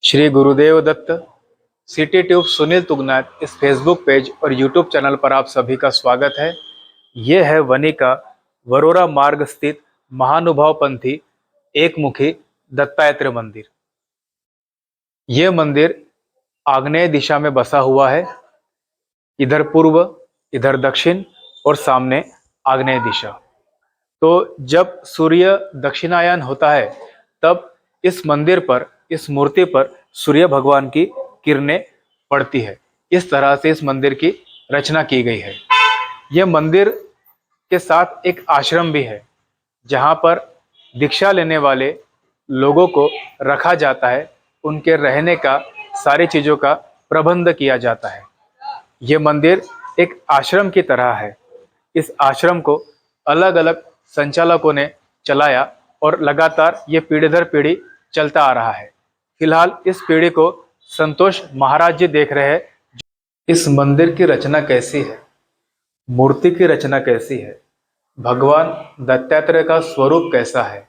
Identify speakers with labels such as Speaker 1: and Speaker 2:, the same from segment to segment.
Speaker 1: Shri Gurudev Datta. City tube Sunil तुगनाथ इस Facebook page और YouTube channel पर आप सभी का स्वागत है। ये है वनी का वरोरा मार्ग स्थित महानुभाव पंथी एकमुखी दत्तात्रेय मंदिर। ये मंदिर आग्नेय दिशा में बसा हुआ है। इधर पूर्व, इधर दक्षिण और सामने आग्नेय दिशा। तो जब सूर्य दक्षिणायन होता है तब इस मंदिर पर, इस मूर्ति पर सूर्य भगवान की किरणें पड़ती है। इस तरह से इस मंदिर की रचना की गई है। यह मंदिर के साथ एक आश्रम भी है जहाँ पर दीक्षा लेने वाले लोगों को रखा जाता है। उनके रहने का, सारी चीज़ों का प्रबंध किया जाता है। ये मंदिर एक आश्रम की तरह है। इस आश्रम को अलग अलग संचालकों ने चलाया और लगातार ये पीढ़ी दर पीढ़ी चलता आ रहा है। फिलहाल इस पीढ़ी को संतोष महाराज जी देख रहे हैं। इस मंदिर की रचना कैसी है, मूर्ति की रचना कैसी है, भगवान दत्तात्रेय का स्वरूप कैसा है।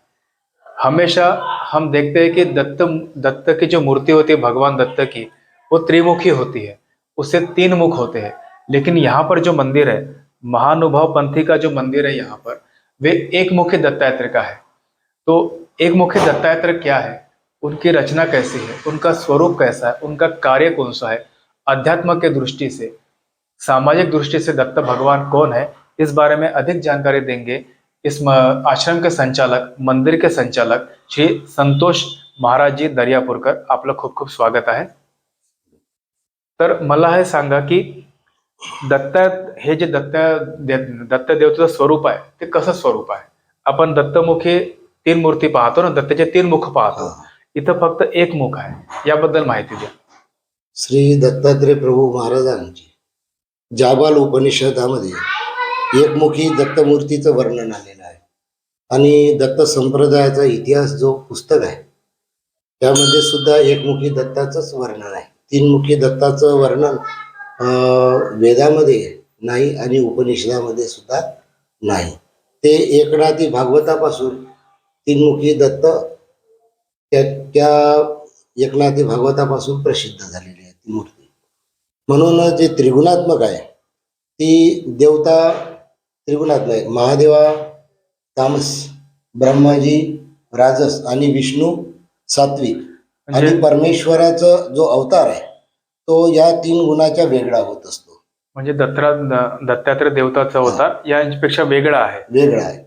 Speaker 1: हमेशा हम देखते हैं कि दत्त की जो मूर्ति होती है, भगवान दत्त की, वो त्रिमुखी होती है, उससे 3 मुख होते हैं। लेकिन यहाँ पर जो मंदिर है, महानुभाव पंथी का जो मंदिर है, यहाँ पर वे एक मुखी दत्तात्रेय का है। तो एक मुखी दत्तात्रेय क्या है, उनकी रचना कैसी है, उनका स्वरूप कैसा है, उनका कार्य कौन सा है, अध्यात्म के दृष्टि से, सामाजिक दृष्टि से दत्त भगवान कौन है, इस बारे में अधिक जानकारी देंगे इस आश्रम के संचालक, मंदिर के संचालक श्री संतोष महाराज जी दर्यापूरकर। आपलं खूप खूप स्वागत आहे। तर मला हे सांगा की हे जे दत्त देवतेचं स्वरूप आहे ते कसं स्वरूप आहे। आपण दत्तमुखी 3 मूर्ती पाहतो ना, दत्ताचे 3 मुख पाहतो, इथं फक्त एक मुख आहे, याबद्दल माहिती द्या।
Speaker 2: श्री दत्तात्रेय प्रभू महाराजांची जाबाल उपनिषदामध्ये एकमुखी दत्तमूर्तीचं वर्णन आलेलं आहे आणि दत्त संप्रदायाचा इतिहास जो पुस्तक आहे त्यामध्ये सुद्धा एकमुखी दत्ताचंच वर्णन आहे। 3 मुखी दत्ताचं वर्णन वेदामध्ये नाही आणि उपनिषदामध्ये सुद्धा नाही। ते एकनाथी भागवतापासून 3 मुखी दत्त त्या एकनाथी भागवतापासून प्रसिद्ध झालेली आहे ती मूर्ती। म्हणून जे त्रिगुणात्मक आहे ती देवता त्रिगुणात्मक आहे। महादेवा तामस, ब्रह्माजी राजस आणि विष्णू सात्विक आणि परमेश्वराचा जो अवतार आहे तो या 3 गुणाच्या वेगळा होत असतो।
Speaker 1: म्हणजे दत्तात्रेय देवताचा अवतार यांच्यापेक्षा वेगळा आहे,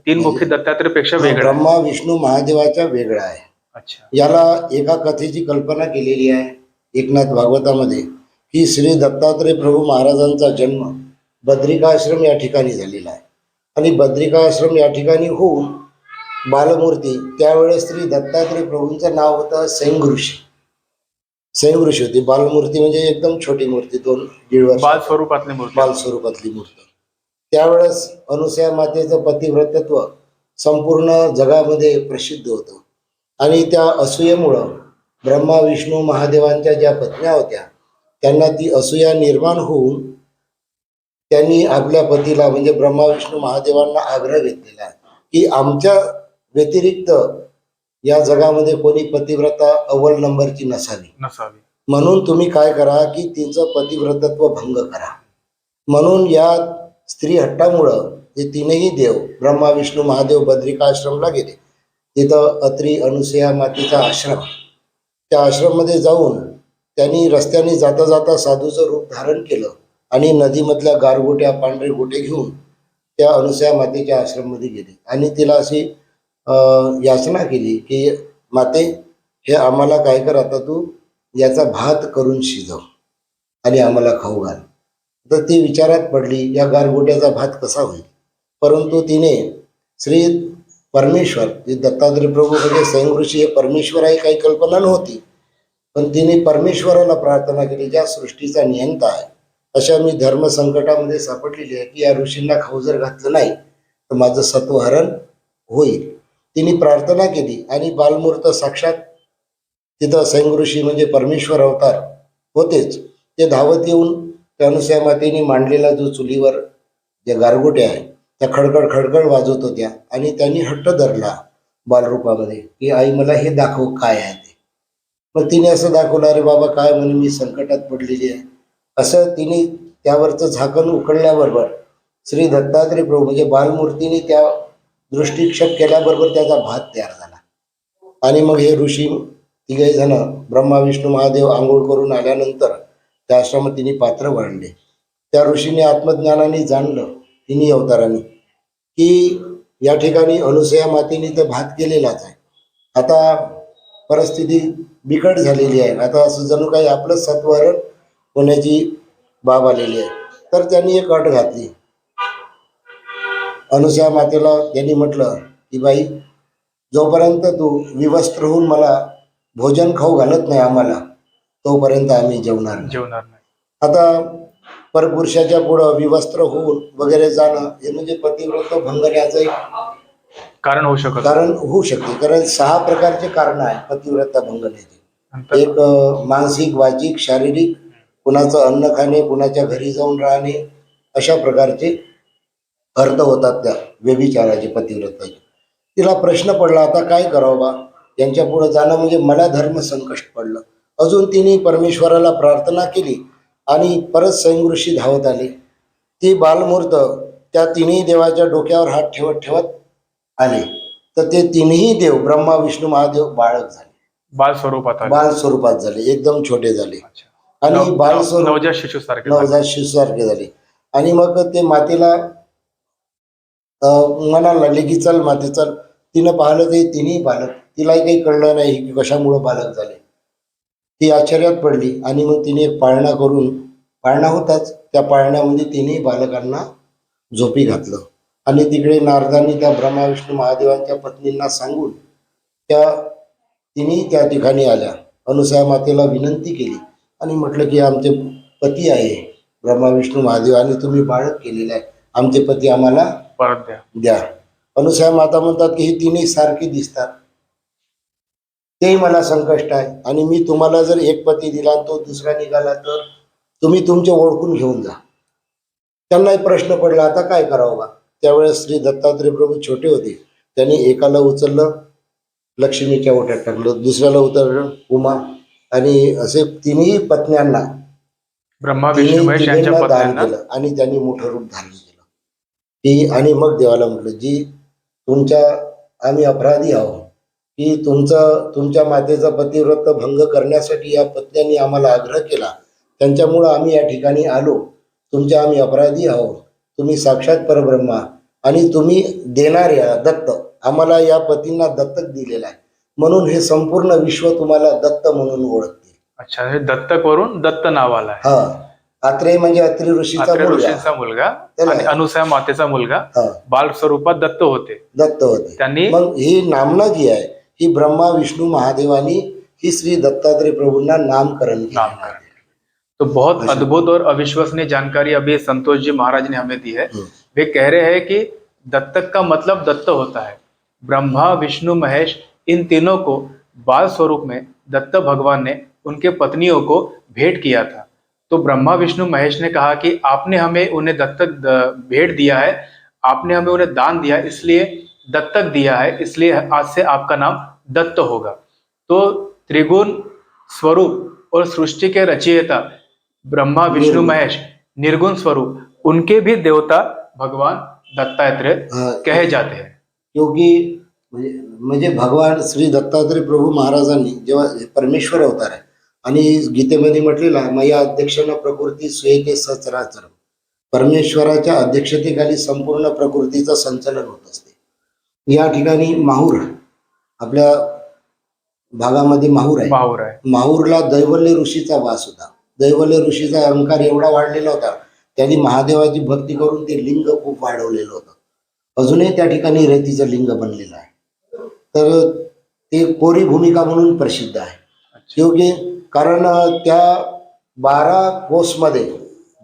Speaker 1: 3 मुखी दत्तात्रेय पेक्षा वेगळा,
Speaker 2: ब्रह्मा विष्णू महादेवाचा वेगळा आहे।
Speaker 1: अच्छा।
Speaker 2: याला एका कथेची कल्पना केलेली आहे एकनाथ भागवतामध्ये की श्री दत्तात्रेय प्रभू महाराजांचा जन्म बद्रिकाश्रम या ठिकाणी झालेला आहे आणि बद्रिकाश्रम या ठिकाणी होऊन बालमूर्ती, त्यावेळेस श्री दत्तात्रेय प्रभूंचं नाव होतं सैंग ऋषी। सैंग ऋषी होती बालमूर्ती, म्हणजे एकदम छोटी मूर्ती, 2-1.5 वर्ष
Speaker 1: बाल स्वरूपातली मूर्ती।
Speaker 2: त्यावेळेस अनुसया मातेचं पतिव्रतत्व संपूर्ण जगामध्ये प्रसिद्ध होतं आणि त्या असूयेमुळं ब्रह्मा विष्णू महादेवांच्या ज्या पत्न्या होत्या त्यांना ती असूया निर्माण होऊन त्यांनी आपल्या पतीला म्हणजे ब्रह्मा विष्णू महादेवांना आग्रह घेतलेला की आमच्या व्यतिरिक्त या जगामध्ये कोणी पतिव्रता अव्वल नंबरची नसावी, म्हणून तुम्ही काय करा की तिचं पतिव्रतत्व भंग करा। म्हणून या स्त्री हट्टामुळं हे 3ही देव ब्रह्मा विष्णू महादेव बद्रिकाश्रमला गेले। तिथं अत्री अनुसया मातेचा आश्रम, त्या आश्रममध्ये जाऊन त्यांनी रस्त्याने जाता जाता साधूचं रूप धारण केलं आणि नदीमधल्या गारगोट्या, पांढरे गोटे घेऊन त्या अनुसया मातेच्या आश्रममध्ये गेले आणि तिला अशी याचना केली की माते, हे आम्हाला काय कर, आता तू याचा भात करून शिजव आणि आम्हाला खाऊ घाल। तर ती विचारात पडली या गारगोट्याचा भात कसा होईल, परंतु तिने श्री परमेश्वर, जे दत्तात्रेय प्रभू म्हणजे सैंग ऋषी हे परमेश्वर आहे, काही कल्पना नव्हती, पण तिने परमेश्वराला प्रार्थना केली, ज्या सृष्टीचा नियंता आहे, अशा मी धर्म संकटामध्ये सापडलेली आहे की या ऋषींना खाऊ जर घातलं नाही तर माझं सत्वहरण होईल। तिने प्रार्थना केली आणि बालमूर्त साक्षात तिथं सैंग ऋषी म्हणजे परमेश्वर अवतार होतेच, ते धावत येऊन त्या अनुसया मातेने मांडलेला जो चुलीवर ज्या गारगोट्या आहे त्या खडखड खडखड वाजवत होत्या आणि त्यांनी हट्ट धरला बालरूपामध्ये की आई मला हे दाखव काय आहे ते। मग तिने असं दाखवलं, अरे बाबा काय म्हणे मी संकटात पडलेली आहे. असं तिने त्यावरचं झाकण उकळल्याबरोबर श्री दत्तात्रय प्रभू म्हणजे बालमूर्तीने त्या दृष्टिक्षेप केल्याबरोबर त्याचा भात तयार झाला. आणि मग हे ऋषी तिघे जण ब्रह्मा विष्णू महादेव आंघोळ करून आल्यानंतर त्या आश्रमात तिने पात्र वाढले. त्या ऋषीने आत्मज्ञानाने जाणलं तिन्ही अवतारांनी की या ठिकाणी अनुसया मातेने तर भात केलेलाच आहे. आता परिस्थिती बिकट झालेली आहे. आता असं जणू काही आपलं सत्वरण होण्याची बाब आलेली आहे. तर त्यांनी एक अट घातली. अनुसया मातेला त्यांनी म्हटलं की बाई, जोपर्यंत तू विवस्त्र होऊन मला भोजन खाऊ घालत नाही आम्हाला, तोपर्यंत आम्ही जेवणार नाही.
Speaker 1: जेवणार नाही.
Speaker 2: आता परपुरुषाच्या पुढं विवस्त्र होऊन वगैरे जाणं हे म्हणजे पतिव्रत भंगण्याचं एक
Speaker 1: कारण होऊ शकत.
Speaker 2: कारण होऊ शकते. कारण 6 प्रकारचे कारण आहे पतिव्रता भंगण्याचे.
Speaker 1: नंतर
Speaker 2: एक मानसिक, वाचिक, शारीरिक, कुणाचं अन्न खाणे, कुणाच्या घरी जाऊन राहणे, अशा प्रकारचे अर्थ होतात त्या व्यभिचाराचे, पतिव्रताचे. तिला प्रश्न पडला, आता काय करावं बा, यांच्या पुढे जाणं म्हणजे मला धर्म संकष्ट पडलं. अजून तिने परमेश्वराला प्रार्थना केली आणि परत स्वयं ऋषी धावत आले. ती बालमूर्त त्या तिन्ही देवाच्या डोक्यावर हात ठेवत ठेवत आले. तर ते तिन्ही देव ब्रह्मा विष्णू महादेव बाळक झाले,
Speaker 1: बाल स्वरूपात आले.
Speaker 2: बाल स्वरूपात झाले, एकदम छोटे झाले.
Speaker 1: अच्छा.
Speaker 2: आणि बाल स्वरूप
Speaker 1: नवजात शिशू सारखे झाले.
Speaker 2: नवजात शिशूसारखे झाले. आणि मग ते मातेला म्हणायला लागले की चल माते चल. तिनं पाहिलं ते तिन्ही बालक, तिलाही काही कळलं नाही की कशामुळं बालक झाले. ती आश्चर्यात पडली आणि मग तिने एक पाळणा करून, पाळणा होताच, त्या पाळण्यामध्ये तिन्ही बालकांना झोपी घातलं. आणि तिकडे नारदांनी त्या ब्रह्मा विष्णू महादेवांच्या पत्नींना सांगून त्या तिन्ही त्या ठिकाणी आल्या. अनुसया मातेला विनंती केली आणि म्हटलं की आमचे पती आहे ब्रह्मा विष्णू महादेव आणि तुम्ही बाळक केलेले आहे, आमचे पती आम्हाला
Speaker 1: परत द्या.
Speaker 2: द्या. अनुसया माता म्हणतात की ही तिन्ही सारखी दिसतात, तेही मला संकष्ट आहे. आणि मी तुम्हाला जर एक पती दिला तो दुसरा निघाला तर तुम्ही तुमचे ओळखून घेऊन जा. त्यांनाही प्रश्न पडला, आता काय करावं बा. त्यावेळेस श्री दत्तात्रय प्रभू छोटे होते. त्यांनी एकाला उचललं, लक्ष्मीच्या ओट्यात टाकलं, दुसऱ्याला उतरलं, उमा, आणि असे तिन्ही पत्न्यांना,
Speaker 1: ब्रह्मा विष्णू महेश यांच्या
Speaker 2: तिन्हींना दान
Speaker 1: पत्न्यांना
Speaker 2: केलं आणि त्यांनी मोठं रूप धारण केलं. की आणि मग देवाला म्हटलं, जी तुमच्या आम्ही अपराधी आहोत की तुमच्या मातेचा पतिव्रत भंग करण्यासाठी या पत्न्यांनी आम्हाला आग्रह केला, त्यांच्यामुळं आम्ही या ठिकाणी आलो. तुमच्या आम्ही अपराधी आहोत. तुम्ही साक्षात परब्रह्मा आणि तुम्ही देणाऱ्या दत्त, आम्हाला या पतींना दत्तक दिलेला आहे, म्हणून हे संपूर्ण विश्व तुम्हाला दत्त म्हणून ओळखते.
Speaker 1: अच्छा, हे दत्तक वरून दत्त नाव आलं आहे.
Speaker 2: हा, आत्रेय म्हणजे अत्रि ऋषीचा
Speaker 1: अत्रे
Speaker 2: मुलगा,
Speaker 1: ऋषींचा मुलगा
Speaker 2: त्याला-
Speaker 1: आणि अनुसया मातेचा मुलगा
Speaker 2: हा,
Speaker 1: बाल स्वरूपात दत्त होते.
Speaker 2: दत्त होते.
Speaker 1: त्यांनी
Speaker 2: मग ही नामना जी आहे ही ब्रह्मा विष्णू महादेवानी ही श्री दत्तात्रय प्रभूंना नामकरण केलं.
Speaker 1: नामकरण। तो बहुत
Speaker 2: अच्छा।
Speaker 1: अद्भुत और अविश्वसनीय जानकारी अभी संतोष जी महाराज ने हमें दी है।
Speaker 2: हम्म।
Speaker 1: वे कह रहे हैं कि दत्तक का मतलब दत्त होता है। ब्रह्मा विष्णु महेश इन तीनों को बाल स्वरूप में दत्त भगवान ने उनके पत्नियों को भेंट किया था। तो ब्रह्मा विष्णु महेश ने कहा कि आपने हमें उन्हें दत्तक भेंट दिया है, आपने हमें उन्हें दान दिया, इसलिए दत्तक दिया है, इसलिए आज से आपका नाम दत्त होगा। तो त्रिगुण स्वरूप और सृष्टि के रचयिता ब्रह्मा विष्णु महेश निर्गुण स्वरूप, उनके भी देवता भगवान दत्तात्रेय कहे जाते हैं।
Speaker 2: क्योंकि म्हणजे भगवान श्री दत्तात्रय प्रभू महाराजांनी जेव्हा परमेश्वर अवतार आहे आणि गीतेमध्ये म्हटलेलं आहे, मया अध्यक्षानं प्रकृती स्वेते सचराचर, परमेश्वराच्या अध्यक्षतेखाली संपूर्ण प्रकृतीचं संचलन होत असते. या ठिकाणी माहूर, आपल्या भागामध्ये माहूर आहे. माहूरला दैवल्य ऋषीचा वास होता. दैवल्य ऋषीचा अहंकार एवढा वाढलेला होता, त्यांनी महादेवाची भक्ती करून ते लिंग खूप वाढवलेलं होतं. अजूनही त्या ठिकाणी रेतीचं लिंग बनलेलं आहे. तर ते कोरी भूमिका म्हणून प्रसिद्ध आहे. योग्य कारण त्या 12 कोसमध्ये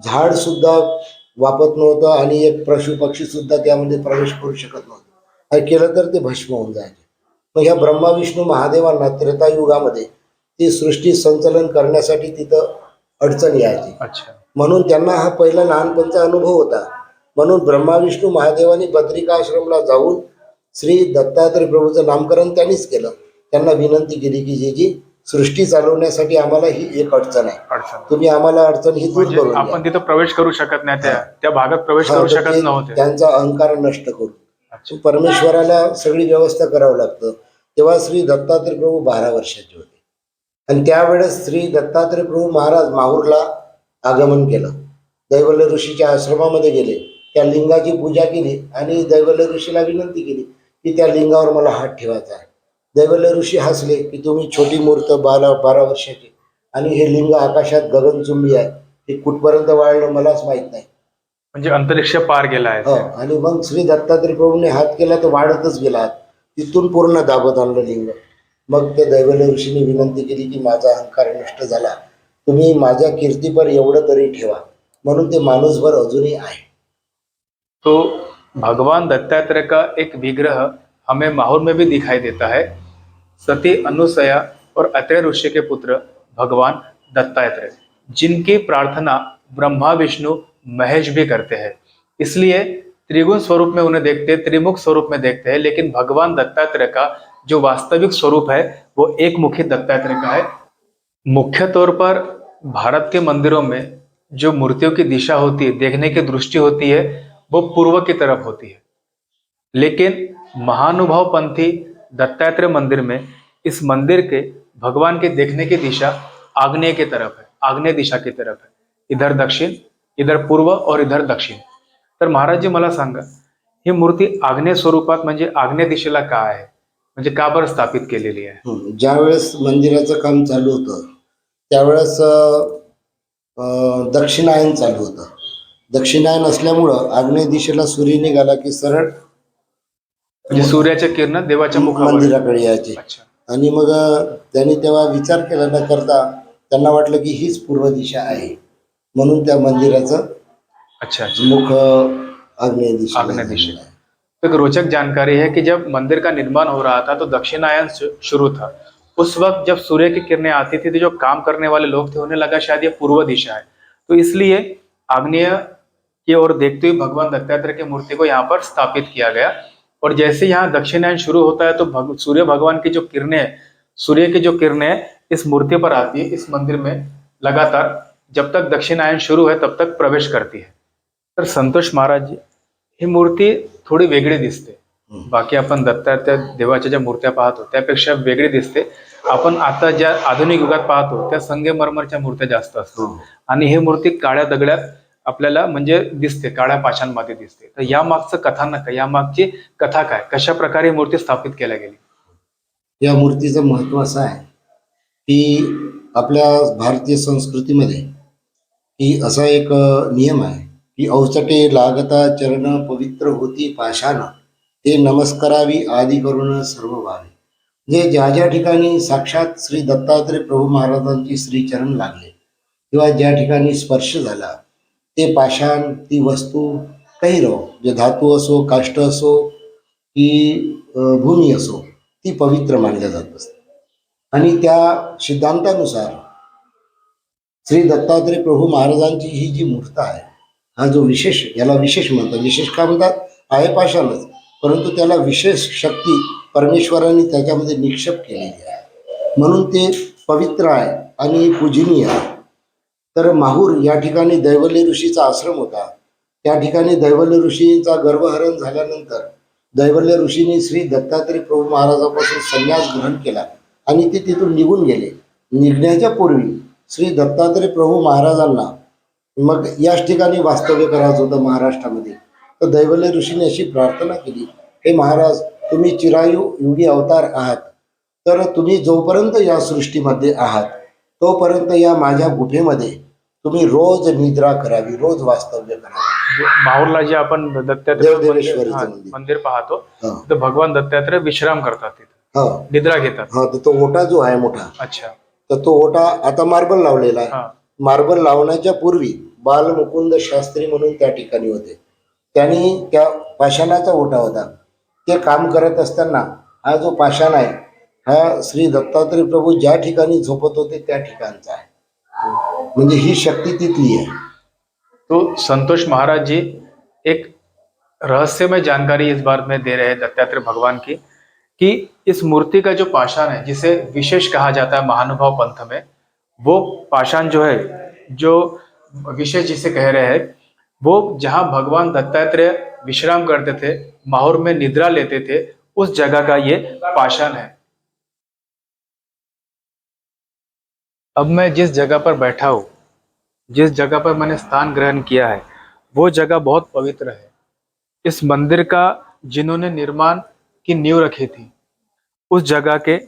Speaker 2: झाड सुद्धा वापत नव्हतं आणि एक पशु पक्षी सुद्धा त्यामध्ये प्रवेश करू शकत नव्हतं. हे केलं तर ते भस्म होऊन जायचे. मग ह्या ब्रह्मा विष्णू महादेवांना त्रेतायुगामध्ये ती सृष्टी संचलन करण्यासाठी तिथं अडचण यायची. म्हणून त्यांना हा पहिला लहानपणचा अनुभव होता. म्हणून ब्रह्मा विष्णू महादेवांनी बद्रिका आश्रमला जाऊन श्री दत्तात्रय प्रभूचं नामकरण त्यांनीच केलं. त्यांना विनंती केली की जी सृष्टी चालवण्यासाठी आम्हाला ही एक अडचण आहे.
Speaker 1: अडचण
Speaker 2: तुम्ही आम्हाला अडचण ही दूर
Speaker 1: म्हणजे
Speaker 2: करून द्या.
Speaker 1: आपण तिथं प्रवेश करू शकत नाही, त्या
Speaker 2: हा.
Speaker 1: त्या भागात प्रवेश
Speaker 2: हा,
Speaker 1: करू
Speaker 2: तर
Speaker 1: शकत
Speaker 2: ते
Speaker 1: नव्हते.
Speaker 2: त्यांचा अहंकार नष्ट करू.
Speaker 1: अच्छा.
Speaker 2: परमेश्वराला सगळी व्यवस्था करावं लागतं. तेव्हा श्री दत्तात्रय प्रभू 12 वर्षाचे होते आणि त्यावेळेस श्री दत्तात्रय प्रभू महाराज माहूरला आगमन केलं. दैवल्य ऋषीच्या आश्रमामध्ये गेले, त्या लिंगाची पूजा केली आणि दैवल्य ऋषीला विनंती केली की त्या लिंगावर मला हात ठेवायचा आहे. दैवल्य ऋषी हसले की तुम्ही छोटी मूर्त 12 वर्षाची आणि हे लिंग आकाशात गगनचुंबी आहे, हे कुठपर्यंत वाढलं मलाच माहित नाही.
Speaker 1: म्हणजे अंतरिक्ष पार गेला आहे
Speaker 2: हो,
Speaker 1: ते.
Speaker 2: आणि मग श्री दत्तात्रय प्रभूने हात केला तर वाढतच गेला हात, तिथून पूर्ण दाबत आणलं लिंग. मग त्या दैवल्य ऋषीने विनंती केली की माझा अहंकार नष्ट झाला, तुम्ही माझ्या कीर्तीपर एवढं तरी ठेवा. म्हणून ते माणूसभर अजूनही आहे.
Speaker 1: तो भगवान दत्तात्रेय का एक विग्रह हमें माहौर में भी दिखाई देता है। सती अनुसया और अत्रेय ऋषि के पुत्र भगवान दत्तात्रेय, जिनकी प्रार्थना ब्रह्मा विष्णु महेश भी करते हैं। इसलिए त्रिगुण स्वरूप में उन्हें देखते हैं, त्रिमुख स्वरूप में देखते हैं, लेकिन भगवान दत्तात्रेय का जो वास्तविक स्वरूप है वो एक मुखी दत्तात्रेय का है। मुख्य तौर पर भारत के मंदिरों में जो मूर्तियों की दिशा होती है, देखने की दृष्टि होती है, वो पूर्व की तरफ होती है। लेकिन महानुभाव पंथी दत्तात्रेय मंदिर में इस मंदिर के भगवान के देखने की दिशा आग्नेय की तरफ है, आग्नेय दिशा की तरफ है। इधर दक्षिण, इधर पूर्व और इधर दक्षिण। तर महाराज जी मला सांगा, ही मूर्ती आग्नेय स्वरूपात म्हणजे आग्नेय दिशेला का आहे, म्हणजे का बरं स्थापित केलेली आहे?
Speaker 2: ज्यावेळेस मंदिराचं काम चालू होतं त्यावेळेस दक्षिणायन चालू होतं. दक्षिणायन असल्यामुळं आग्नेय दिशेला सूर्य निघाला की सरळ
Speaker 1: म्हणजे सूर्याच्या किरण देवाच्या मुखावर.
Speaker 2: मंदिराकडे यायचे.
Speaker 1: अच्छा.
Speaker 2: आणि मग त्यांनी तेव्हा विचार केला न करता त्यांना वाटलं की हीच पूर्व दिशा आहे, म्हणून त्या मंदिराचं
Speaker 1: अच्छा अच्छा,
Speaker 2: मुख आग्नेय दिशा.
Speaker 1: आग्नेय दिशा। तो एक रोचक जानकारी है कि जब मंदिर का निर्माण हो रहा था तो दक्षिणायन शुरू था। उस वक्त जब सूर्य की किरणें आती थी तो जो काम करने वाले लोग थे उन्हें लगा शायद ये पूर्व दिशा है, तो इसलिए आग्नेय की ओर देखते हुए भगवान दत्तात्रेय की मूर्ति को यहाँ पर स्थापित किया गया। और जैसे यहाँ दक्षिणायन शुरू होता है तो सूर्य भगवान की जो किरणें, सूर्य की जो किरणें इस मूर्ति पर आती है, इस मंदिर में लगातार जब तक दक्षिणायन शुरू है तब तक प्रवेश करती है। तर संतोष महाराज जी, ही मूर्ती थोडी वेगळी दिसते. बाकी आपण दत्तात्रेय देवाच्या ज्या मूर्त्या पाहतो त्यापेक्षा वेगळी दिसते. आपण आता ज्या आधुनिक युगात पाहतो त्या संगमरमरच्या मूर्त्या जास्त असतात आणि ही मूर्ती काळ्या दगडात आपल्याला म्हणजे दिसते, काळ्या पाषाणमध्ये दिसते. तर या मागचं कथानक, या मागची कथा काय, कशा प्रकारे ही मूर्ती स्थापित केल्या गेली?
Speaker 2: या मूर्तीचं महत्त्व असं आहे की आपल्या भारतीय संस्कृतीमध्ये की असा एक नियम आहे की अवचटे लागता चरण पवित्र होती पाषाण, ते नमस्कारावी आदी करून सर्व व्हावे. म्हणजे ज्या ज्या ठिकाणी साक्षात श्री दत्तात्रय प्रभू महाराजांची श्रीचरण लागले किंवा ज्या ठिकाणी स्पर्श झाला ते पाषाण, ती वस्तू काही राहो, जे धातू असो, काष्ट असो की भूमी असो, ती पवित्र मानल्या जात असते. आणि त्या सिद्धांतानुसार श्री दत्तात्रय प्रभू महाराजांची ही जी मूर्त आहे, हा जो विशेष, याला विशेष म्हणतात. विशेष का म्हणतात? आहे पाषाणच, परंतु त्याला विशेष शक्ती परमेश्वराने त्याच्यामध्ये निक्षेप केलेली आहे, म्हणून ते पवित्र आहे आणि पूजनीय आहे. तर माहूर या ठिकाणी दैवल्य ऋषीचा आश्रम होता. त्या ठिकाणी दैवल्य ऋषींचा गर्भहरण झाल्यानंतर दैवल्य ऋषींनी श्री दत्तात्रय प्रभू महाराजापासून संन्यास ग्रहण केला आणि ते तिथून निघून गेले. निघण्याच्या पूर्वी श्री दत्तात्रय प्रभू महाराजांना मग याच ठिकाणी वास्तव्य करायचं होतं महाराष्ट्रामध्ये. तर दैवल्य ऋषीने अशी प्रार्थना केली, हे महाराज, तुम्ही चिरायू युगी अवतार आहात, तर तुम्ही जोपर्यंत या सृष्टीमध्ये आहात तोपर्यंत या माझ्या गुफेमध्ये तुम्ही रोज निद्रा करावी, रोज वास्तव्य करावे.
Speaker 1: माहूरला जे आपण दत्तात्रेय
Speaker 2: देवदेवेश्वरीचं
Speaker 1: मंदिर पाहतो
Speaker 2: हा.
Speaker 1: तर भगवान दत्तात्रेय विश्राम करतात तिथे,
Speaker 2: हा
Speaker 1: निद्रा घेतात.
Speaker 2: हा, तर तो ओटा जो आहे मोठा,
Speaker 1: अच्छा.
Speaker 2: तर तो ओटा आता मार्बल लावलेला आहे.
Speaker 1: हा.
Speaker 2: मार्बल लावण्याच्या पूर्वी बालमुकुंद शास्त्री म्हणून त्या ठिकाणी होते. त्यांनी त्या पाषाणाचा ओटा होता, ते काम करत असताना हा जो पाषाण आहे हा श्री दत्तात्रय प्रभू ज्या ठिकाणी झोपत होते त्या ठिकाणचा आहे, म्हणजे ही शक्ती तिथली आहे.
Speaker 1: तो संतोष महाराज जी एक रहस्यमय जानकारी इस बार में दे रहे हैं दत्तात्रेय भगवान की, कि इस मूर्ति का जो पाषाण है, जिसे विशेष कहा जाता है महानुभाव पंथ में, वो पाषाण जो है, जो विशेष जिसे कह रहे हैं, वो जहाँ भगवान दत्तात्रेय विश्राम करते थे, माहौर में निद्रा लेते थे, उस जगह का ये पाषाण है। अब मैं जिस जगह पर बैठा हूँ, जिस जगह पर मैंने स्थान ग्रहण किया है, वो जगह बहुत पवित्र है। इस मंदिर का जिन्होंने निर्माण की नींव रखी थी, उस जगह के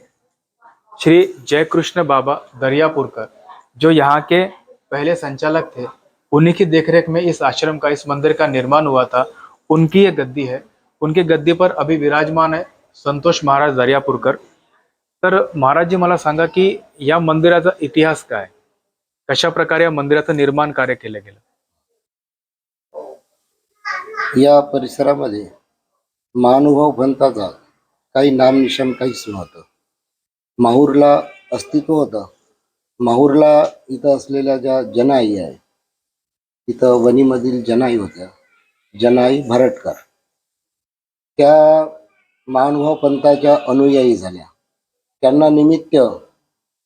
Speaker 1: श्री जयकृष्ण बाबा दरियापुरकर, जो यहाँ के पहले संचालक थे, उन्हीं की देखरेख में इस आश्रम का, इस मंदिर का निर्माण हुआ था। उनकी ये गद्दी है। उनकी गद्दी पर अभी विराजमान है संतोष महाराज दर्यापूरकर. तर महाराजजी, मला सांगा की या मंदिराचा इतिहास काय, कशा प्रकारे या मंदिराचं निर्माण कार्य केलं गेलं?
Speaker 2: या परिसरामध्ये महानुभाव पंथाचा काही नामनिशाण काहीच नव्हतं. माहूरला अस्तित्व होतं. माहूरला इथं असलेल्या ज्या जनाई आहे, इथं वणीमधील जनाई होत्या, जनाई भरटकर, त्या महानुभाव पंथाच्या अनुयायी झाल्या. त्यांना निमित्त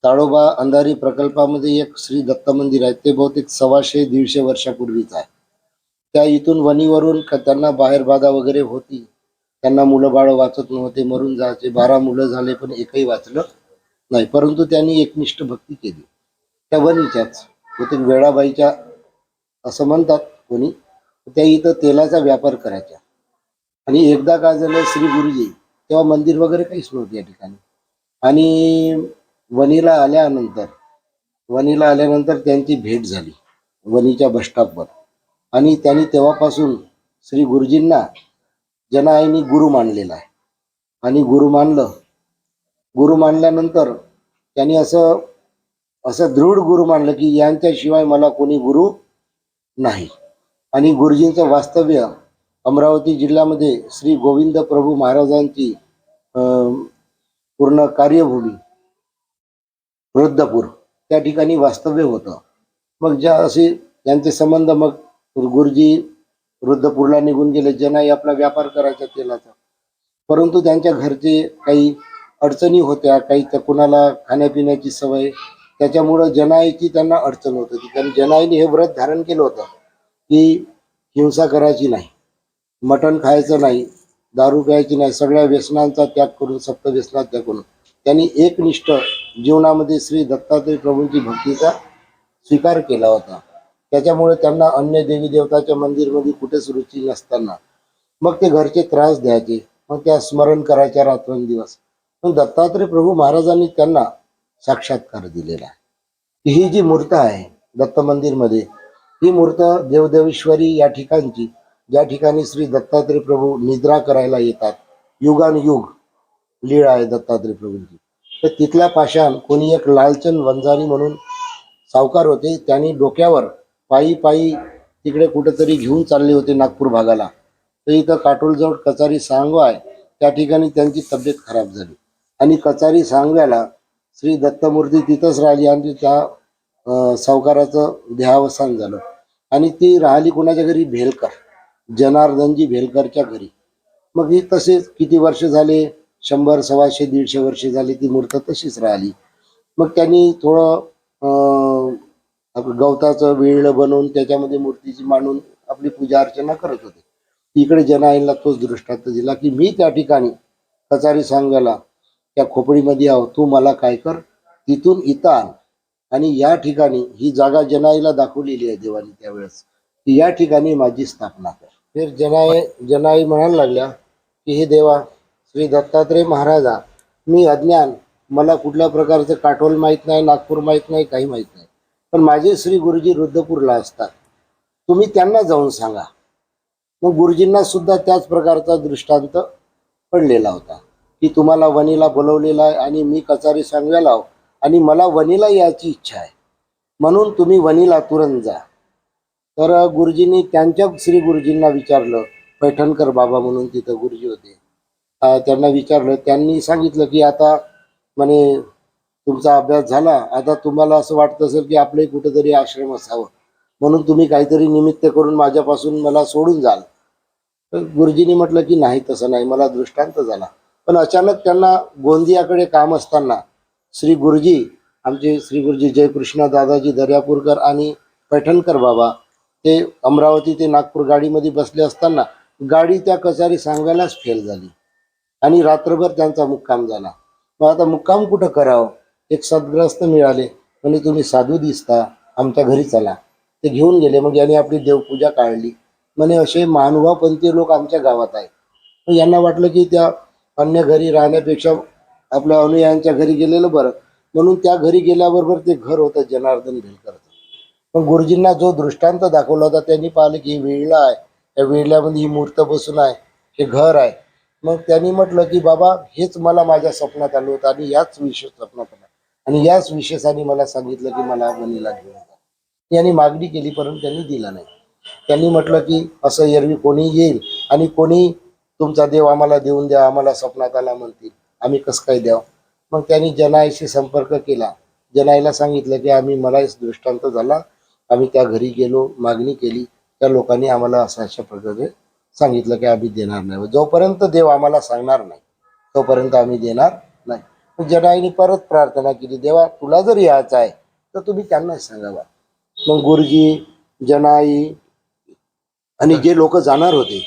Speaker 2: ताडोबा अंधारी प्रकल्पामध्ये एक श्री दत्त मंदिर आहे, ते बहुतेक 100-150 वर्षापूर्वीच आहे. त्या इथून वणीवरून त्यांना बाहेर बाधा वगैरे होती. त्यांना मुलं बाळ वाचत नव्हते, मरून जायचे. 12 मुलं झाले पण एकही वाचलं नाही. परंतु त्यांनी एकनिष्ठ भक्ती केली. त्या वणीच्याच बहुतेक वेळाबाईच्या असं म्हणतात कोणी, त्या इथं तेलाचा व्यापार करायच्या. आणि एकदा काय झालं, श्री गुरुजी तेव्हा मंदिर वगैरे काहीच नव्हतं या ठिकाणी. आणि वणीला आल्यानंतर त्यांची भेट झाली वणीच्या बसस्टॉपवर. आणि त्यांनी तेव्हापासून श्री गुरुजींना जनाईनी गुरु मानलेला आहे. आणि गुरु मानल्यानंतर त्यांनी असं असं दृढ गुरु मानलं की यांच्याशिवाय मला कोणी गुरु नाही. आणि गुरुजींचं वास्तव्य अमरावती जिल्ह्यामध्ये श्री गोविंद प्रभू महाराजांची पूर्ण कार्यभूमी वृद्धपूर त्या ठिकाणी वास्तव्य होतं. मग ज्या असे त्यांचे संबंध, मग गुरुजी वृद्धपूरला निघून गेले. जनाई आपला व्यापार करायचा तेलाचा. परंतु त्यांच्या घरचे काही अडचणी होत्या, काही त्या कुणाला खाण्यापिण्याची सवय, त्याच्यामुळं जनाईची त्यांना अडचण होत होती. कारण जनाईने हे व्रत धारण केलं होतं की हिंसा करायची नाही, मटण खायचं नाही, दारू प्यायची नाही, सगळ्या व्यसनांचा त्याग करून, सप्तव्यसनात त्याग करून त्यांनी एकनिष्ठ जीवनामध्ये श्री दत्तात्रय प्रभूंची भक्तीचा स्वीकार केला होता. त्याच्यामुळे त्यांना अन्य देवी देवताच्या मंदिरमध्ये कुठेच रुची नसताना मग ते घरचे त्रास द्यायचे. मग त्या स्मरण करायच्या रात्रंदिवस. मग दत्तात्रय प्रभू महाराजांनी त्यांना साक्षात्कार दिलेला आहे. ही जी मूर्त आहे दत्त मंदिरमध्ये, ही मूर्त देवदेवेश्वरी या ठिकाणची, ज्या ठिकाणी श्री दत्तात्रय प्रभू निद्रा करायला येतात, युगानुयुग लीळा आहे दत्तात्रय प्रभूंची. तर तिथला पाषाण कोणी एक लालचंद वंजारी म्हणून सावकार होते, त्यांनी डोक्यावर पायी पायी तिकडे कुठेतरी घेऊन चालले होते नागपूर भागाला. तर इथं काटोलजवळ कचारी सांगवा आहे, त्या ठिकाणी त्यांची तब्येत खराब झाली. आणि कचारी सांगव्याला श्री दत्तमूर्ती तिथंच राहिली आणि त्या सावकाराचं देहावसान झालं. आणि ती राहिली कोणाच्या घरी, भेलकर, जनार्दनजी भेलकरच्या घरी. मग ही तसेच किती वर्ष झाले, 100, 125, 150 वर्षे झाली ती मूर्त तशीच राहिली. मग त्यांनी थोडं गवताचं विळलं बनवून त्याच्यामध्ये मूर्तीची मांडून आपली पूजा अर्चना करत होते. इकडे जनाईला तोच दृष्टांत दिला की मी त्या ठिकाणी कचारी सांगायला त्या खोपडीमध्ये आहो, तू मला काय कर, तिथून इथं आण आणि या ठिकाणी ही जागा जनाईला दाखवलेली आहे देवानी त्यावेळेस, की या ठिकाणी माझी स्थापना कर. फिर जनाई म्हणायला लागल्या की हे देवा श्री दत्तात्रय महाराजा, मी अज्ञान, मला कुठल्या प्रकारचं काटोल माहीत नाही, नागपूर माहीत नाही, काही माहीत नाही. पण माझे श्री गुरुजी रुद्रपूरला असतात, तुम्ही त्यांना जाऊन सांगा. मग गुरुजींना सुद्धा त्याच प्रकारचा दृष्टांत पडलेला होता की तुम्हाला वणीला बोलवलेला आहे आणि मी कचारी सांगायला आहो आणि मला वणीला यायची इच्छा आहे, म्हणून तुम्ही वणीला तुरंत जा. तर गुरुजींनी त्यांच्या श्री गुरुजींना विचारलं, पैठणकर बाबा म्हणून तिथं गुरुजी होते, त्यांना विचारलं. त्यांनी सांगितलं की आता म्हणे तुमचा अभ्यास झाला, आता तुम्हाला असं वाटतं असेल की आपले कुठेतरी आश्रम असावं, म्हणून तुम्ही काहीतरी निमित्त करून माझ्यापासून मला सोडून जाल. तर गुरुजींनी म्हटलं की नाही, तसं नाही, मला दृष्टांत झाला. पण अचानक त्यांना गोंदियाकडे काम असताना श्री गुरुजी, आमचे श्री गुरुजी जयकृष्ण दादाजी दर्यापूरकर आणि पैठणकर बाबा, ते अमरावती ते नागपूर गाडीमध्ये बसले असताना गाडी त्या कचारी सांगायलाच फेल झाली आणि रात्रभर त्यांचा मुक्काम झाला. मग आता मुक्काम कुठं करावं? एक सद्ग्रस्त मिळाले, म्हणजे तुम्ही साधू दिसता, आमच्या घरी चला. ते घेऊन गेले. मग यांनी आपली देवपूजा काढली. म्हणे असे महानुभावपंथी लोक आमच्या गावात आहेत. मग यांना वाटलं की त्या अन्य घरी राहण्यापेक्षा आपल्या अनुयायांच्या घरी गेलेलं बरं, म्हणून त्या घरी गेल्याबरोबर ते घर होतं जनार्दन भेलकरचं. मग गुरुजींना जो दृष्टांत दाखवला होता त्यांनी पाहिलं की ही वेळला आहे, त्या वेळल्यामध्ये ही मूर्त बसून आहे, हे घर आहे. मग त्यांनी म्हटलं की बाबा हेच मला माझ्या स्वप्नात आलं होतं आणि याच विशेष स्वप्नात आलं आणि याच विशेषाने मला सांगितलं की मला वणीला घेऊन जा. यांनी मागणी केली परंतु त्यांनी दिला नाही. त्यांनी म्हटलं की असं एरवी कोणी येईल आणि कोणी तुमचा देव आम्हाला देऊन द्या, आम्हाला स्वप्नात आला म्हणतील, आम्ही कसं काय द्यावं? मग त्यांनी जनाईशी संपर्क केला. जनाईला सांगितलं की मलाच दृष्टांत झाला, आम्ही त्या घरी गेलो, मागणी केली, त्या लोकांनी आम्हाला अशा प्रकारे सांगितलं की आम्ही देणार नाही. जोपर्यंत देव आम्हाला सांगणार नाही तोपर्यंत आम्ही देणार नाही. मग जनाईने परत प्रार्थना केली, देवा तुला जर यायचं आहे तर तुम्ही त्यांनाच सांगावा. मग गुरुजी, जनाई आणि जे लोक जाणार होते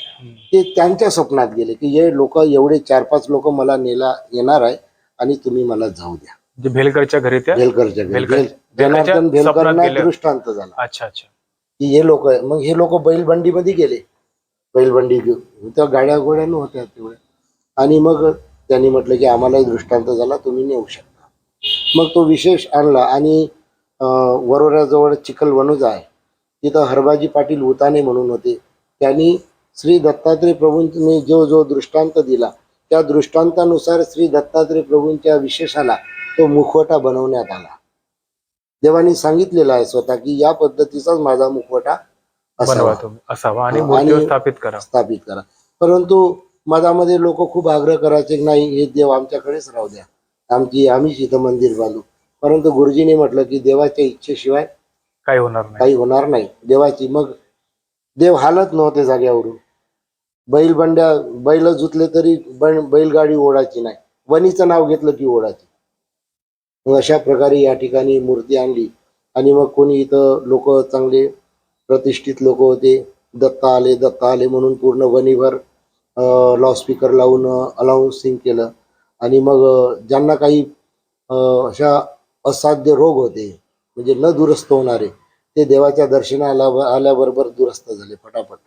Speaker 2: ते त्यांच्या स्वप्नात गेले की हे लोक एवढे 4-5 लोक मला नेला येणार आहे आणि तुम्ही मला जाऊ द्या.
Speaker 1: जे भेलकरच्या घरी त्या
Speaker 2: भेलकरच्या घरी
Speaker 1: भेलकरच्या
Speaker 2: जनार्दन भेलकरांना
Speaker 1: गेले.
Speaker 2: दृष्टांत झाला
Speaker 1: अच्छा अच्छा.
Speaker 2: की हे लोक. मग हे लोक बैलबंडीमध्ये गेले, बैलबंडी घेऊन, त्या गाड्या गोड्यानं होत्या तेवढ्या. आणि मग त्यांनी म्हटलं की आम्हालाही दृष्टांत झाला, तुम्ही नेऊ शकता. मग तो विशेष आणला आणि वरोऱ्याजवळ चिखल वणूज आहे, तिथं हरबाजी पाटील उताने म्हणून होते. त्यांनी श्री दत्तात्रय प्रभूंनी जो दृष्टांत दिला त्या दृष्टांतानुसार श्री दत्तात्रय प्रभूंच्या विशेषाला तो मुखवटा बनवण्यात आला. देवानी सांगितलेलं आहे स्वतः की या पद्धतीचाच माझा मुखवटा
Speaker 1: असावा आणि मूर्ती स्थापित
Speaker 2: करा. परंतु मधामध्ये लोक खूप आग्रह करायचे की नाही, हे देव आमच्याकडेच राहू द्या, आम्हीच इथं मंदिर बांधू. परंतु गुरुजीने म्हटलं की देवाच्या इच्छेशिवाय काही होणार नाही. देवाची मग देव हालत नव्हते जाग्यावरून. बैल जुतले तरी बैलगाडी ओढायची नाही, वणीचं नाव घेतलं की ओढायची. मग अशा प्रकारे या ठिकाणी मूर्ती आणली. आणि मग कोणी इथं लोक चांगले प्रतिष्ठित लोक होते, दत्ता आले म्हणून पूर्ण वणीभर लाऊडस्पीकर लावून अनाउन्सिंग केलं. आणि मग ज्यांना काही अशा असाध्य रोग होते, म्हणजे न दुरुस्त होणारे, ते देवाच्या दर्शनाला आल्याबरोबर दुरुस्त झाले फटाफट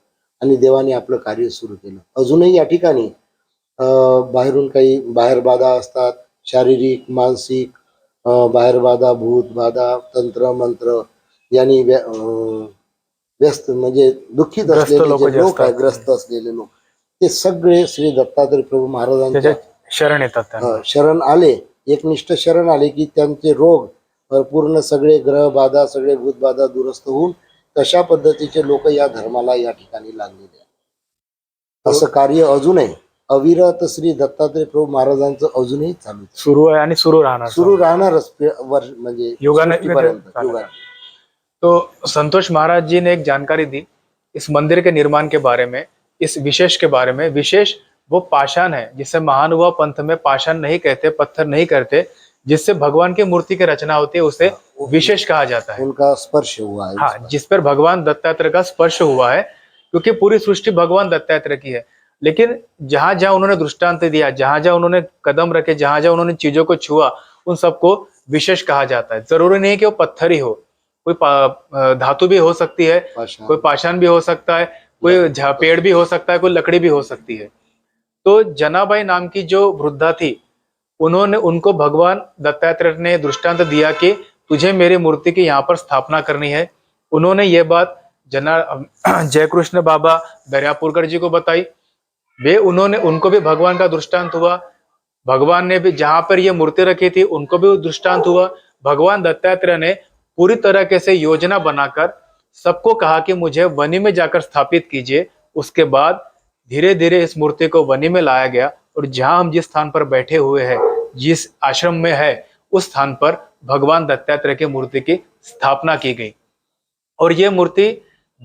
Speaker 2: आणि देवाने आपलं कार्य सुरू केलं. अजूनही या ठिकाणी बाहेरून काही बाहेर बाधा असतात, शारीरिक मानसिक बाहेर बाधा, भूत बाधा, तंत्र मंत्र यांनी व्यस्त म्हणजे दुःखित असलेले जे लोक आहेत, ग्रस्त असलेले लोक, ते सगळे श्री दत्तात्रय प्रभू महाराजांच्या
Speaker 1: शरण येतात.
Speaker 2: शरण आले, एकनिष्ठ शरण आले की त्यांचे रोग पूर्ण सगळे ग्रह बाधा, सगळे भूत बाधा दुरुस्त होऊन तशा पद्धतीचे लोक या धर्माला या ठिकाणी लागलेले आहेत. असं कार्य अजूनही अविरत श्री दत्तात्रय प्रभू महाराजांचं अजूनही सुरू आहे आणि सुरू राहणारच म्हणजे युगापर्यंत.
Speaker 1: तो संतोष महाराज जी ने एक जानकारी दी इस मंदिर के निर्माण के बारे में, इस विशेष के बारे में. विशेष वो पाषाण है जिसे महानुभाव पंथ में पाषाण नहीं कहते, पत्थर नहीं करते, जिससे भगवान की मूर्ति की रचना होती है उसे विशेष कहा जाता है.
Speaker 2: उनका स्पर्श हुआ है.
Speaker 1: हाँ, जिस पर भगवान दत्तात्रेय का स्पर्श हुआ है, क्योंकि पूरी सृष्टि भगवान दत्तात्रेय की है. लेकिन जहां जहां उन्होंने दृष्टांत दिया, जहां जहां उन्होंने कदम रखे, जहां जहां उन्होंने चीजों को छुआ, उन सबको विशेष कहा जाता है. जरूरी नहीं कि वो पत्थर ही हो, कोई धातु भी हो सकती है, कोई पाषाण भी हो सकता है, कोई पेड़ भी हो सकता है, कोई लकड़ी भी हो सकती है. तो जनाबाई नाम की जो वृद्धा थी, उनको भगवान दत्तात्रेय ने दृष्टांत दिया कि तुझे मेरी मूर्ति की यहाँ पर स्थापना करनी है. उन्होंने ये बात जयकृष्ण बाबा दर्यापुरकर जी को बताई. उनको भी भगवान का दृष्टांत हुआ. भगवान ने भी जहां पर ये मूर्ति रखी थी उनको भी दृष्टांत हुआ. भगवान दत्तात्रेय ने पूरी तरीके से योजना बनाकर सबको कहा कि मुझे वनी में जाकर स्थापित कीजिए. उसके बाद धीरे धीरे इस मूर्ति को वनी में लाया गया और जहां हम जिस स्थान पर बैठे हुए हैं, जिस आश्रम में है, उस स्थान पर भगवान दत्तात्रेय की मूर्ति की स्थापना की गई. और ये मूर्ति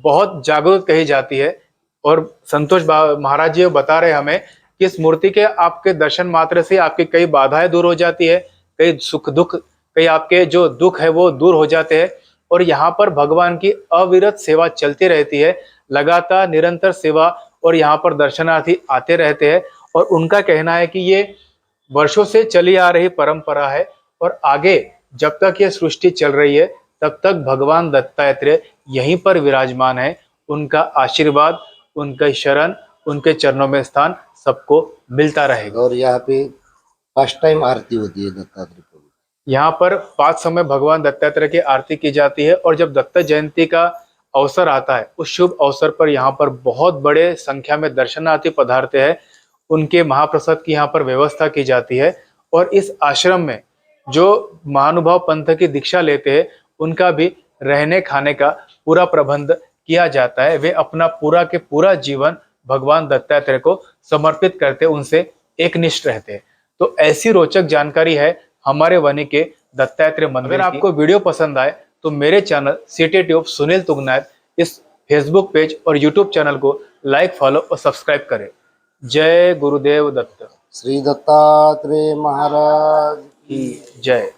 Speaker 1: बहुत जागृत कही जाती है. और संतोष महाराज जी बता रहे हमें कि इस मूर्ति के आपके दर्शन मात्र से आपकी कई बाधाएं दूर हो जाती है, कई सुख दुख, कई आपके जो दुख है वो दूर हो जाते हैं। और यहाँ पर भगवान की अविरत सेवा चलती रहती है, लगातार निरंतर सेवा, और यहाँ पर दर्शनार्थी आते रहते हैं। और उनका कहना है कि ये वर्षों से चली आ रही परंपरा है और आगे जब तक ये सृष्टि चल रही है तब तक भगवान दत्तात्रेय यहीं पर विराजमान है। उनका आशीर्वाद, उनका शरण, उनके चरणों में स्थान सबको मिलता रहेगा।
Speaker 2: और यहाँ पे 5 टाइम आरती होती है दत्तात्रेय प्रभु।
Speaker 1: यहाँ पर 5 समय भगवान दत्तात्रेय की आरती की जाती है। और जब दत्त जयंती का अवसर आता है उस शुभ अवसर पर यहाँ पर बहुत बड़े संख्या में दर्शनार्थी पधारते हैं। उनके महाप्रसाद की यहाँ पर व्यवस्था की जाती है। और इस आश्रम में जो महानुभाव पंथ की दीक्षा लेते हैं उनका भी रहने खाने का पूरा प्रबंध किया जाता है। वे अपना पूरा के पूरा जीवन भगवान दत्तात्रेय को समर्पित करते, उनसे एकनिष्ठ रहते हैं। तो ऐसी रोचक जानकारी है हमारे वनी के दत्तात्रेय मंदिर। अगर आपको वीडियो पसंद आए तो मेरे चैनल सिटी ट्यूब सुनील तुगनाथ इस फेसबुक पेज और यूट्यूब चैनल को लाइक, फॉलो और सब्सक्राइब करें। जय गुरुदेव दत्त
Speaker 2: श्री दत्तात्रेय महाराज
Speaker 1: की जय।